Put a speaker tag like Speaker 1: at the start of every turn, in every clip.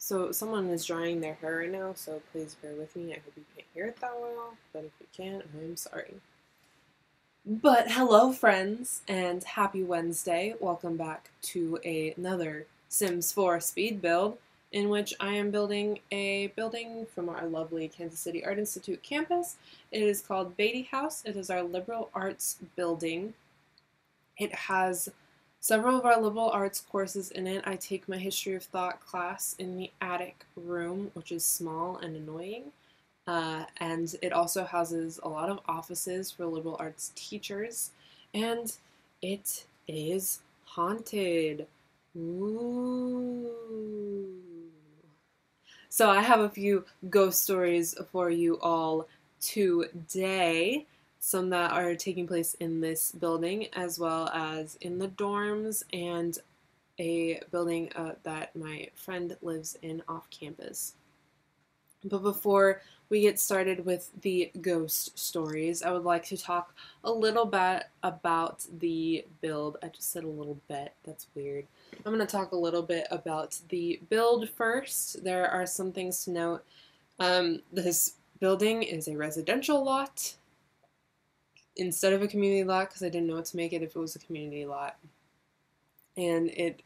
Speaker 1: So someone is drying their hair right now, so please bear with me. I hope you can't hear it that well, but if you can, I'm sorry. But hello, friends, and happy Wednesday. Welcome back to another Sims 4 speed build, in which I am building a building from our lovely Kansas City Art Institute campus. It is called Baty House. It is our liberal arts building. It has several of our liberal arts courses in it. I take my history of thought class in the attic room, which is small and annoying. And it also houses a lot of offices for liberal arts teachers. And it is haunted. Ooh. So I have a few ghost stories for you all today. Some that are taking place in this building, as well as in the dorms and a building that my friend lives in off campus. But before we get started with the ghost stories, I would like to talk a little bit about the build. I just said a little bit. That's weird. I'm going to talk a little bit about the build first. There are some things to note. This building is a residential lot instead of a community lot because I didn't know what to make it if it was a community lot. And it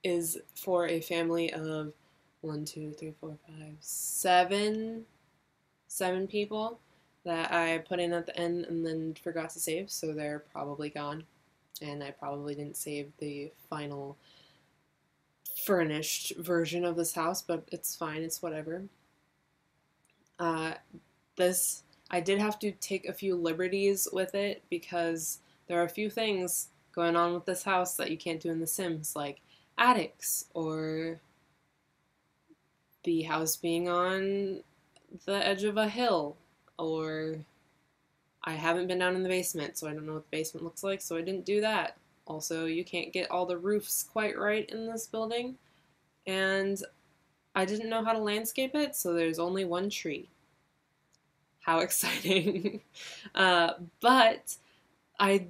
Speaker 1: is for a family of 7 people that I put in at the end and then forgot to save, so they're probably gone. And I probably didn't save the final furnished version of this house, but it's fine, it's whatever. I did have to take a few liberties with it because there are a few things going on with this house that you can't do in The Sims, like attics or the house being on the edge of a hill, or I haven't been down in the basement, so I don't know what the basement looks like, so I didn't do that. Also, you can't get all the roofs quite right in this building, and I didn't know how to landscape it, so there's only one tree. How exciting. But I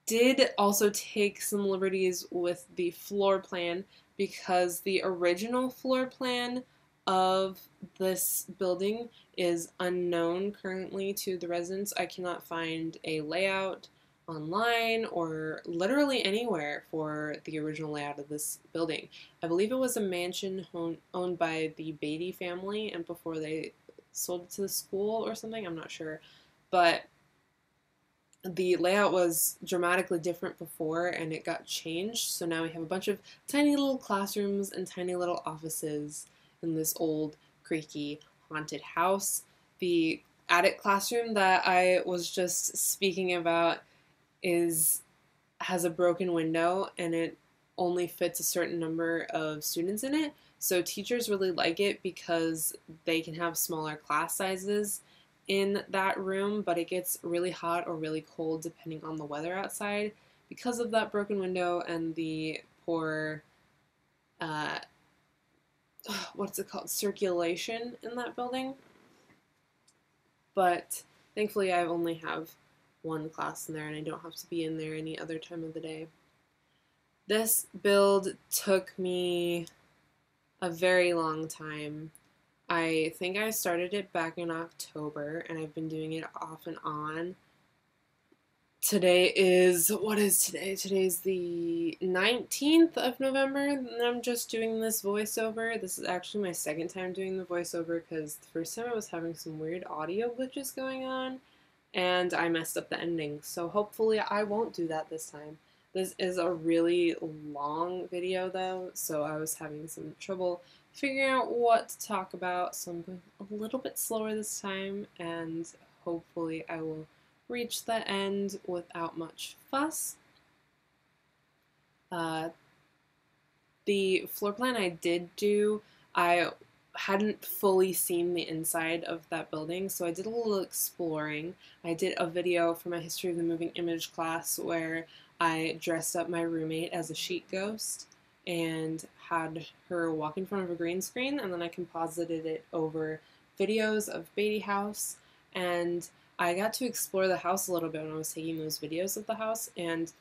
Speaker 1: did also take some liberties with the floor plan because the original floor plan of this building is unknown currently to the residents. I cannot find a layout online or literally anywhere for the original layout of this building. I believe it was a mansion owned by the Baty family and before they sold it to the school or something, I'm not sure. But the layout was dramatically different before and it got changed, so now we have a bunch of tiny little classrooms and tiny little offices in this old, creaky, haunted house. The attic classroom that I was just speaking about has a broken window and it only fits a certain number of students in it, so teachers really like it because they can have smaller class sizes in that room, but it gets really hot or really cold depending on the weather outside because of that broken window and the poor what's it called, circulation in that building. But thankfully I only have one class in there and I don't have to be in there any other time of the day. This build took me a very long time. I think I started it back in October and I've been doing it off and on. What is today? Today's the 19th of November and I'm just doing this voiceover. This is actually my second time doing the voiceover because the first time I was having some weird audio glitches going on and I messed up the ending. So hopefully I won't do that this time. This is a really long video though, so I was having some trouble figuring out what to talk about, so I'm going a little bit slower this time, and hopefully I will reach the end without much fuss. The floor plan I did do, I hadn't fully seen the inside of that building, so I did a little exploring. I did a video for my History of the Moving Image class where I dressed up my roommate as a sheet ghost and had her walk in front of a green screen, and then I composited it over videos of Baty House, and I got to explore the house a little bit when I was taking those videos of the house, and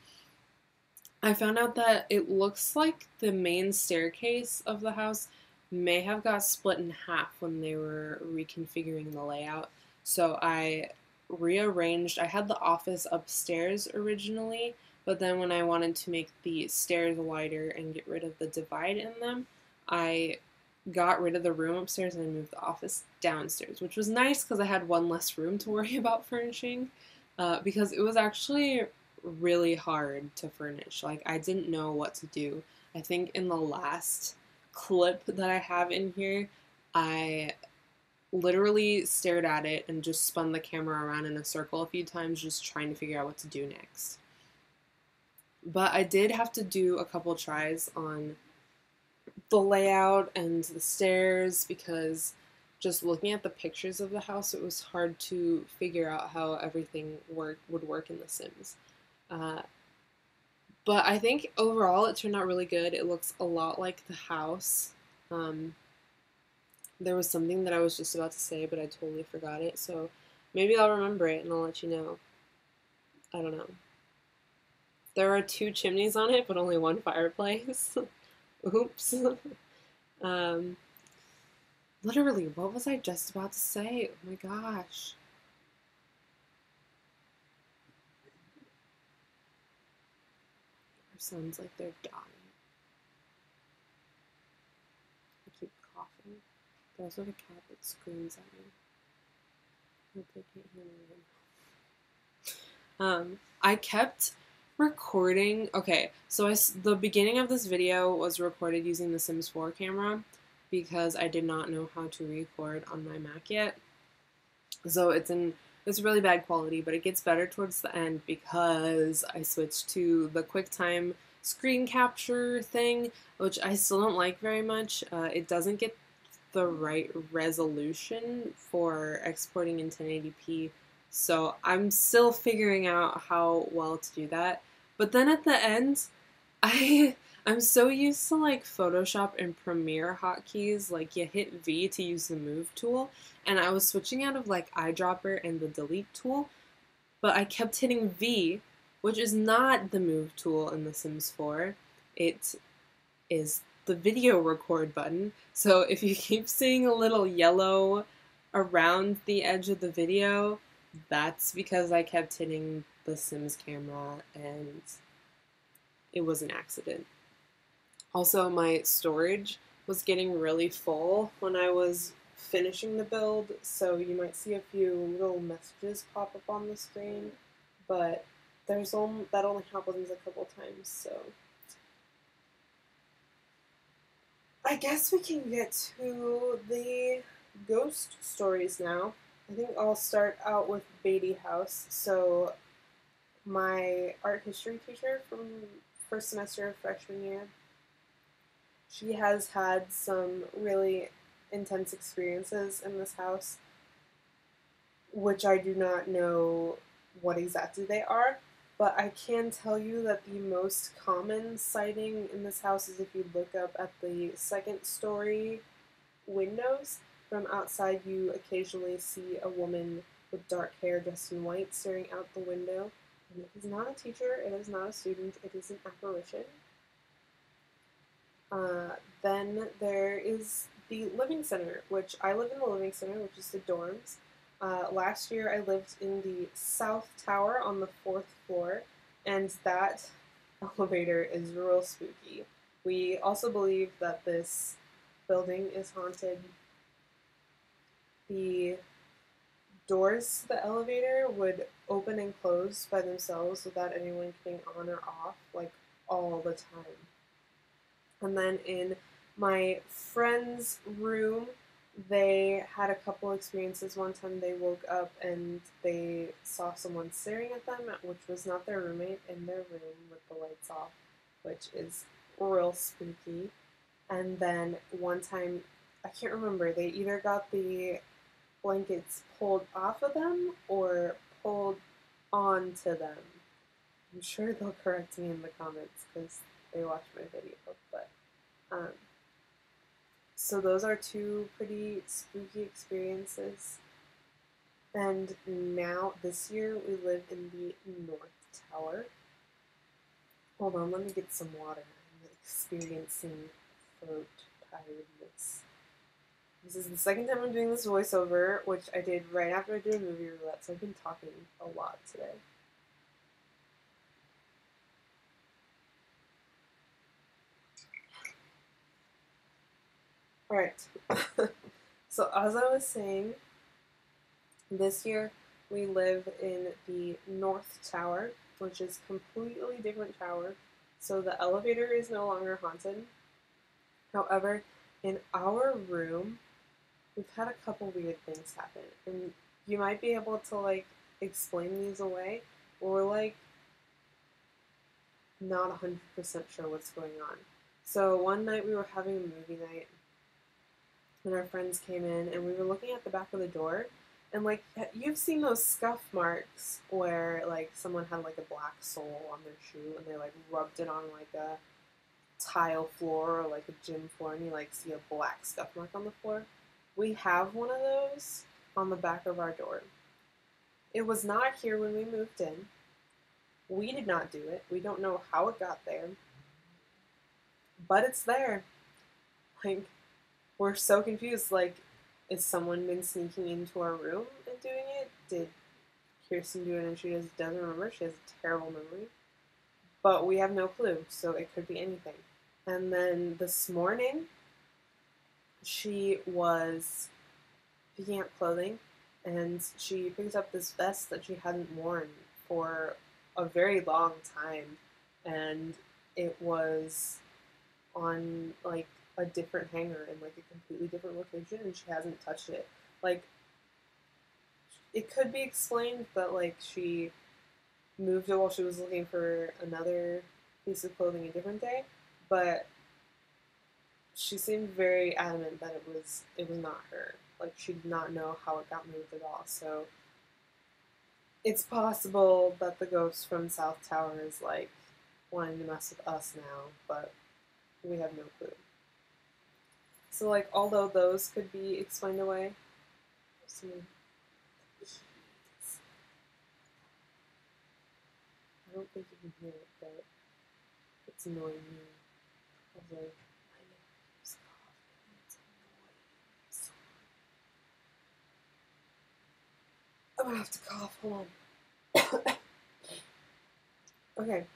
Speaker 1: I found out that it looks like the main staircase of the house may have got split in half when they were reconfiguring the layout. So I rearranged, I had the office upstairs originally, but then when I wanted to make the stairs wider and get rid of the divide in them, I got rid of the room upstairs and I moved the office downstairs, which was nice because I had one less room to worry about furnishing. Because it was actually really hard to furnish. Like, I didn't know what to do. I think in the last clip that I have in here, I literally stared at it and just spun the camera around in a circle a few times, just trying to figure out what to do next. But I did have to do a couple tries on the layout and the stairs because just looking at the pictures of the house, it was hard to figure out how everything would work in The Sims. Uh, but I think overall it turned out really good. It looks a lot like the house. Um, there was something that I was just about to say, but I totally forgot it. So maybe I'll remember it and I'll let you know. I don't know. There are 2 chimneys on it, but only 1 fireplace. Oops. um, Literally, what was I just about to say? Oh my gosh. It sounds like they're dying. I keep coughing. There's like a cat that screams at me. I hope they can't hear me. I kept recording. Okay, so the beginning of this video was recorded using the Sims 4 camera because I did not know how to record on my Mac yet. So it's really bad quality, but it gets better towards the end because I switched to the QuickTime screen capture thing, which I still don't like very much. It doesn't get the right resolution for exporting in 1080p, so I'm still figuring out how well to do that. But then at the end, I I'm so used to like Photoshop and Premiere hotkeys, like you hit V to use the move tool, and I was switching out of like eyedropper and the delete tool, but I kept hitting V, which is not the move tool in The Sims 4. It is the video record button. So if you keep seeing a little yellow around the edge of the video, that's because I kept hitting the Sims camera and it was an accident. Also, my storage was getting really full when I was finishing the build, so you might see a few little messages pop up on the screen, but that only happens a couple times, so I guess we can get to the ghost stories now. I think I'll start out with Baty House. So my art history teacher from first semester of freshman year, she has had some really intense experiences in this house, which I do not know what exactly they are, but I can tell you that the most common sighting in this house is if you look up at the second story windows. From outside, you occasionally see a woman with dark hair dressed in white staring out the window. And it is not a teacher, it is not a student, it is an apparition. Then there is the living center, which I live in the living center, which is the dorms. Last year I lived in the south tower on the 4th floor, and that elevator is real spooky. We also believe that this building is haunted. The doors to the elevator would open and close by themselves without anyone getting on or off, like all the time. And then in my friend's room, they had a couple experiences. One time they woke up and they saw someone staring at them, which was not their roommate, in their room with the lights off, which is real spooky. And then one time, I can't remember, they either got the blankets pulled off of them or pulled onto them. I'm sure they'll correct me in the comments because they watch my video, but so those are 2 pretty spooky experiences. And now, this year, we live in the North Tower, Hold on, let me get some water. I'm experiencing throat tiredness. This is the second time I'm doing this voiceover, which I did right after I did a movie roulette, so I've been talking a lot today. Alright, so as I was saying, this year we live in the North Tower, which is a completely different tower, so the elevator is no longer haunted. However, in our room, we've had a couple weird things happen, and you might be able to like explain these away, but we're like not 100% sure what's going on. So one night we were having a movie night, and our friends came in, and we were looking at the back of the door, and like you've seen those scuff marks where like someone had like a black sole on their shoe, and they like rubbed it on like a tile floor or like a gym floor, and you like see a black scuff mark on the floor. We have one of those on the back of our door. It was not here when we moved in. We did not do it. We don't know how it got there, but it's there. Like, we're so confused. Like, is someone been sneaking into our room and doing it? Did Kirsten do it and she just doesn't remember? She has a terrible memory. But we have no clue, so it could be anything. And then this morning, she was picking up clothing, and she picked up this vest that she hadn't worn for a very long time, and it was on like a different hanger in like a completely different location, and she hasn't touched it. Like, it could be explained that like she moved it while she was looking for another piece of clothing a different day, but she seemed very adamant that it was not her. Like, she did not know how it got moved at all. So it's possible that the ghost from South Tower is like wanting to mess with us now, but we have no clue. So like, although those could be explained away, I don't think you can hear it, but it's annoying me. I was like, my neighbor's coughing. It's annoying. I'm gonna have to cough. Hold on. Okay.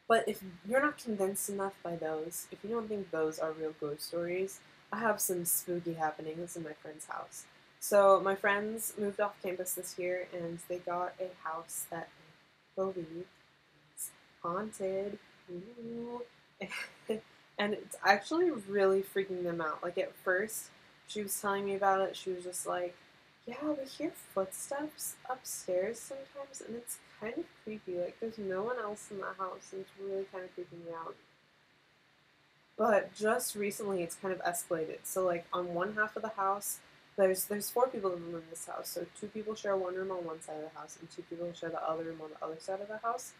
Speaker 1: But if you're not convinced enough by those, if you don't think those are real ghost stories, I have some spooky happenings in my friend's house. So my friends moved off campus this year, and they got a house that I believe is haunted. Ooh. And it's actually really freaking them out. Like, at first, she was telling me about it. She was just like, yeah, we hear footsteps upstairs sometimes, and it's kind of creepy. Like, there's no one else in the house, and it's really kind of creeping me out. But just recently, it's kind of escalated. So, like, on one half of the house, there's four people that live in this house. So two people share one room on one side of the house, and two people share the other room on the other side of the house.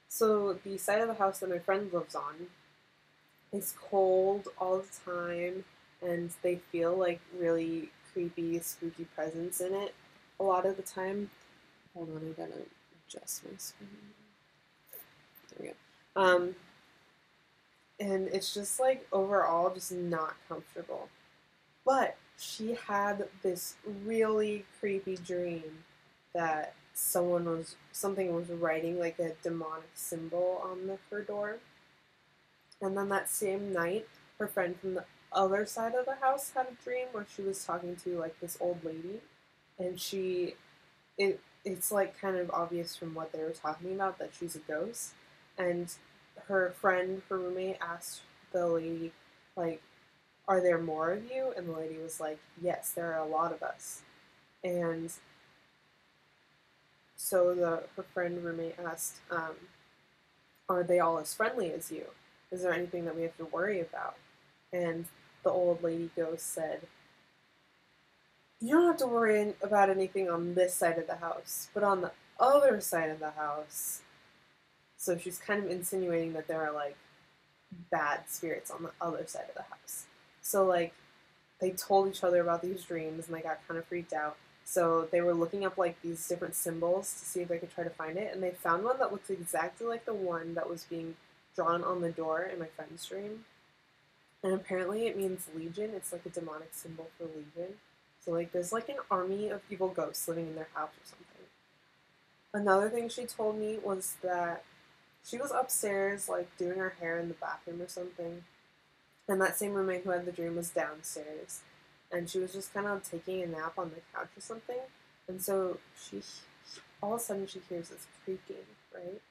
Speaker 1: So the side of the house that my friend lives on is cold all the time, and they feel like really creepy, spooky presence in it a lot of the time. Hold on, I gotta adjust my screen. There we go. And it's just like overall just not comfortable. But she had this really creepy dream that something was writing like a demonic symbol on her door. And then that same night, her friend from the other side of the house had a dream where she was talking to like this old lady, and it's like kind of obvious from what they were talking about that she's a ghost. And her friend, her roommate, asked the lady, like, are there more of you? And the lady was like, yes, there are a lot of us. And so her friend roommate asked, are they all as friendly as you? Is there anything that we have to worry about? And the old lady ghost said, you don't have to worry about anything on this side of the house, but on the other side of the house. So she's kind of insinuating that there are like bad spirits on the other side of the house. So like, they told each other about these dreams, and they got kind of freaked out. So they were looking up like these different symbols to see if they could try to find it, and they found one that looks exactly like the one that was being drawn on the door in my friend's dream. And apparently it means legion. It's like a demonic symbol for legion. So like there's like an army of evil ghosts living in their house or something. Another thing she told me was that she was upstairs like doing her hair in the bathroom or something. And that same roommate who had the dream was downstairs. And she was just kind of taking a nap on the couch or something. And so she all of a sudden she hears this creaking, right?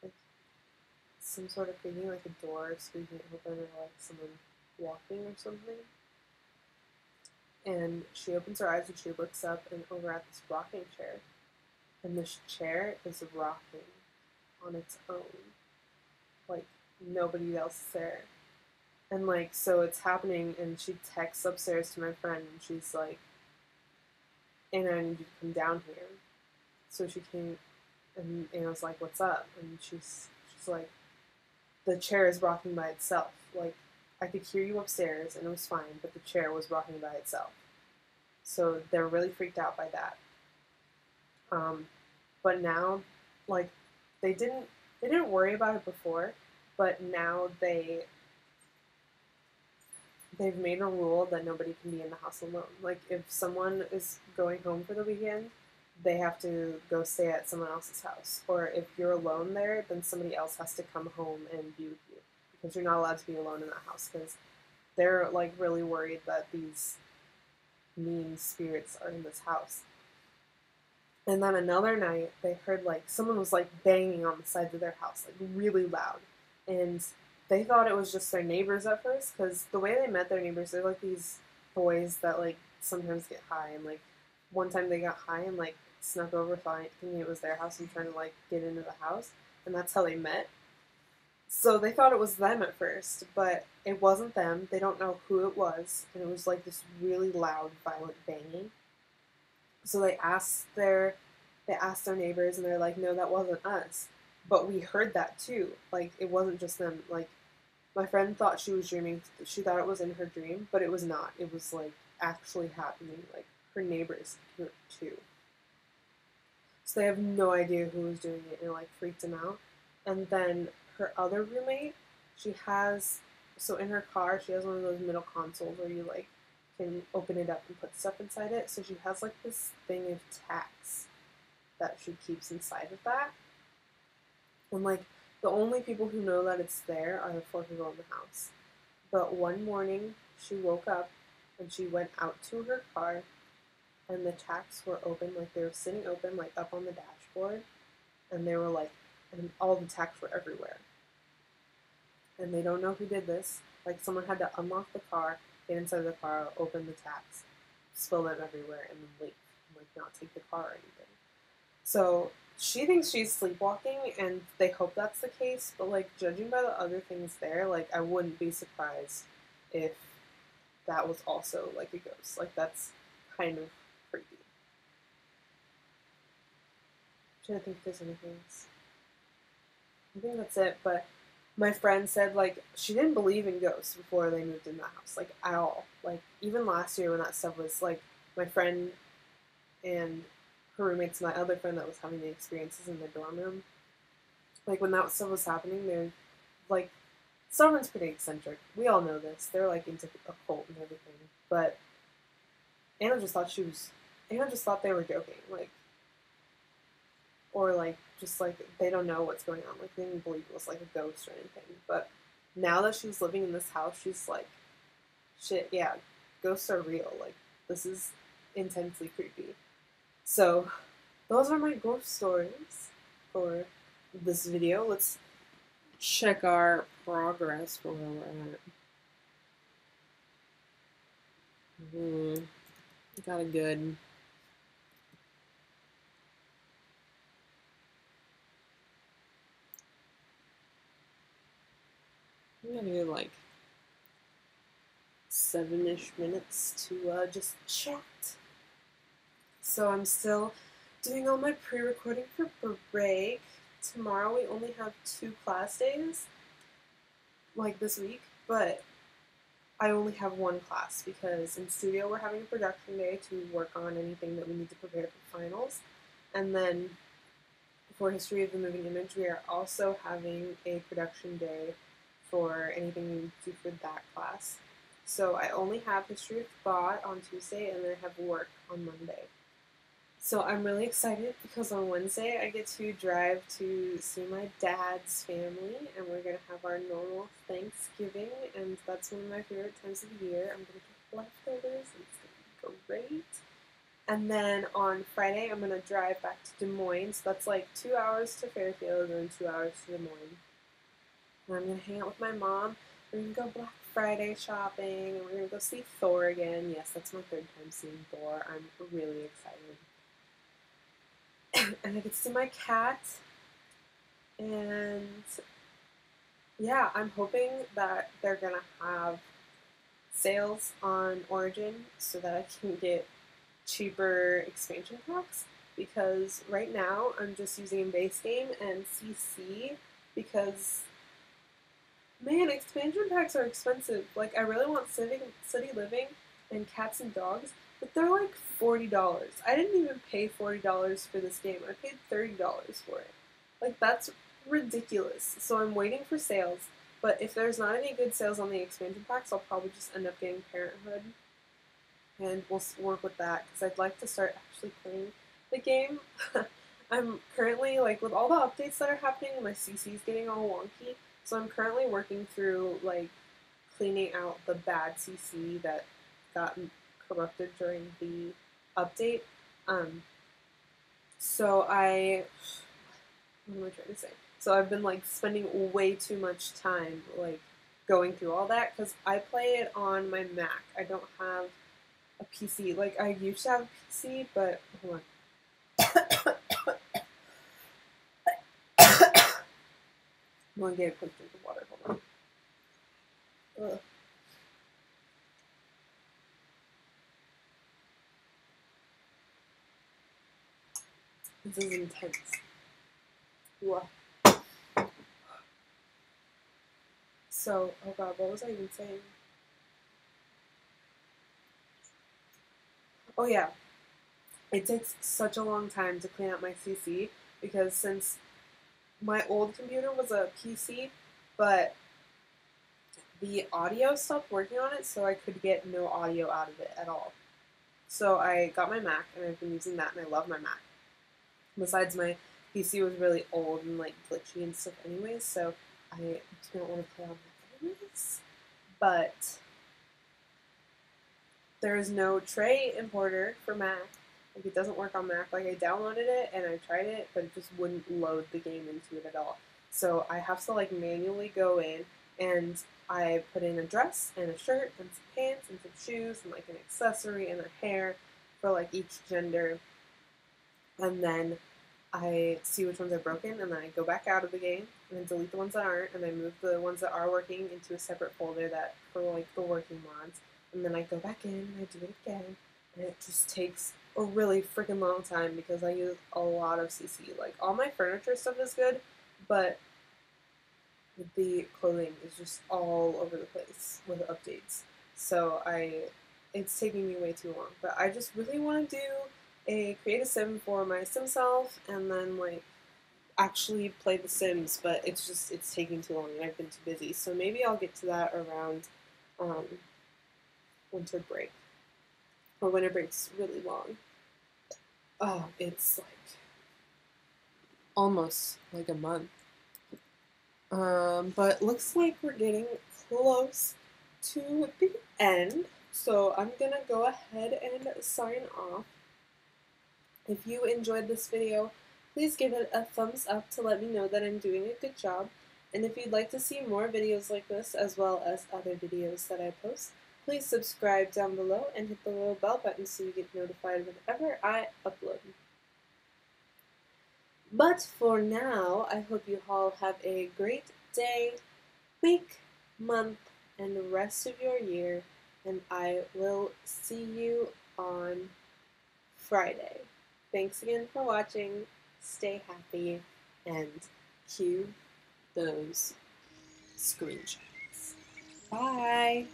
Speaker 1: Like some sort of creaking, like a door squeaking open or like someone walking or something. And she opens her eyes and she looks up and over at this rocking chair. And this chair is rocking on its own. Like nobody else is there. And like so it's happening and she texts upstairs to my friend and she's like, Anna, I need you to come down here. So she came and Anna's like, what's up? And she's like, the chair is rocking by itself. Like, I could hear you upstairs and it was fine, but the chair was rocking by itself. So they're really freaked out by that. But now, like, they didn't worry about it before, but now they've made a rule that nobody can be in the house alone. Like, if someone is going home for the weekend, they have to go stay at someone else's house. Or if you're alone there, then somebody else has to come home and be with you. Because you're not allowed to be alone in that house. Because they're, like, really worried that these mean spirits are in this house. And then another night, they heard, like, someone was, like, banging on the sides of their house, like, really loud. And they thought it was just their neighbors at first, because the way they met their neighbors, they're, like, these boys that, like, sometimes get high. And, like, one time they got high and, like, snuck over thinking it was their house and trying to, like, get into the house. And that's how they met. So they thought it was them at first, but it wasn't them. They don't know who it was. And it was, like, this really loud, violent banging. So they asked their neighbors, and they're like, no, that wasn't us. But we heard that too. Like, it wasn't just them. Like, my friend thought she was dreaming. She thought it was in her dream, but it was not. It was, like, actually happening. Like, her neighbors heard it too. So they have no idea who was doing it, and it, like, freaked them out. And then her other roommate, so in her car, she has one of those middle consoles where you, like, can open it up and put stuff inside it. So she has, like, this thing of tacks that she keeps inside of that. And, like, the only people who know that it's there are the 4 people in the house. But one morning, she woke up and she went out to her car, and the tacks were open, like, they were sitting open, like, up on the dashboard, and they were, like, and all the tacks were everywhere. And they don't know who did this. Like, someone had to unlock the car, get inside the car, open the tacks, spill them everywhere, and then leave, and, like, not take the car or anything. So she thinks she's sleepwalking, and they hope that's the case, but, like, judging by the other things there, like, I wouldn't be surprised if that was also, like, a ghost. Like, that's kind of creepy. I'm trying to think if there's anything else. I think that's it, but my friend said, like, she didn't believe in ghosts before they moved in the house, like, at all. Like, even last year when that stuff was, like, my friend and her roommates, my other friend that was having the experiences in the dorm room, like, when that stuff was happening, they're, like, someone's pretty eccentric. We all know this. They're, like, into occult and everything. But Anna just thought they were joking, like, or, like, just, like, they don't know what's going on. Like, they didn't believe it was, like, a ghost or anything. But now that she's living in this house, she's like, shit, yeah, ghosts are real. Like, this is intensely creepy. So, those are my ghost stories for this video. Let's check our progress for where we're at. Got a good... I'm gonna do like 7-ish minutes to just chat. So I'm still doing all my pre-recording for break. Tomorrow we only have 2 class days, like this week, but I only have one class because in studio we're having a production day to work on anything that we need to prepare for finals. And then for History of the Moving Image, we are also having a production day for anything we need to do for that class. So I only have History of Thought on Tuesday, and then I have work on Monday. So I'm really excited because on Wednesday I get to drive to see my dad's family, and we're going to have our normal Thanksgiving, and that's one of my favorite times of the year. I'm going to get leftovers, and it's going to be great. And then on Friday I'm going to drive back to Des Moines, so that's like 2 hours to Fairfield and 2 hours to Des Moines. And I'm going to hang out with my mom. We're going to go Black Friday shopping, and we're going to go see Thor again. Yes, that's my third time seeing Thor. I'm really excited. And I get to see my cat, and yeah, I'm hoping that they're gonna have sales on Origin so that I can get cheaper expansion packs, because right now I'm just using base game and CC because, man, expansion packs are expensive. Like, I really want City Living and Cats and Dogs, but they're like $40. I didn't even pay $40 for this game. I paid $30 for it. Like, that's ridiculous. So I'm waiting for sales, but if there's not any good sales on the expansion packs, I'll probably just end up getting Parenthood, and we'll work with that, because I'd like to start actually playing the game. I'm currently, like, with all the updates that are happening, my CC is getting all wonky, so I'm currently working through, like, cleaning out the bad CC that got corrupted during the update. So what am I trying to say? So I've been, like, spending way too much time, like, going through all that, because I play it on my Mac. I don't have a PC. Like, I used to have a PC, but hold on. I'm gonna get a quick drink of water. Hold on. Ugh. This is intense. Wow. So, oh god, what was I even saying? Oh yeah, it takes such a long time to clean out my CC, because since my old computer was a PC, but the audio stopped working on it, so I could get no audio out of it at all. So I got my Mac, and I've been using that, and I love my Mac. Besides, my PC was really old and, like, glitchy and stuff anyways, so I don't want to play on Mac anyways. But there is no tray importer for Mac. Like, it doesn't work on Mac. Like, I downloaded it and I tried it, but it just wouldn't load the game into it at all. So I have to, like, manually go in, and I put in a dress and a shirt and some pants and some shoes and, like, an accessory and a hair for, like, each gender. And then I see which ones are broken, and then I go back out of the game and then delete the ones that aren't, and I move the ones that are working into a separate folder that for, like, the working mods. And then I go back in and I do it again, and it just takes a really freaking long time because I use a lot of CC. Like, all my furniture stuff is good, but the clothing is just all over the place with updates. So it's taking me way too long. But I just really want to do create a sim for my sim self, and then, like, actually play the Sims, but it's taking too long and I've been too busy. So maybe I'll get to that around winter break. Or winter break's really long. Oh, it's like almost like a month. But looks like we're getting close to the end. So I'm gonna go ahead and sign off. If you enjoyed this video, please give it a thumbs up to let me know that I'm doing a good job. And if you'd like to see more videos like this, as well as other videos that I post, please subscribe down below and hit the little bell button so you get notified whenever I upload. But for now, I hope you all have a great day, week, month, and the rest of your year, and I will see you on Friday. Thanks again for watching, stay happy, and cue those screenshots. Bye!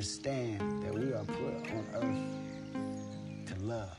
Speaker 2: understand that we are put on earth to love.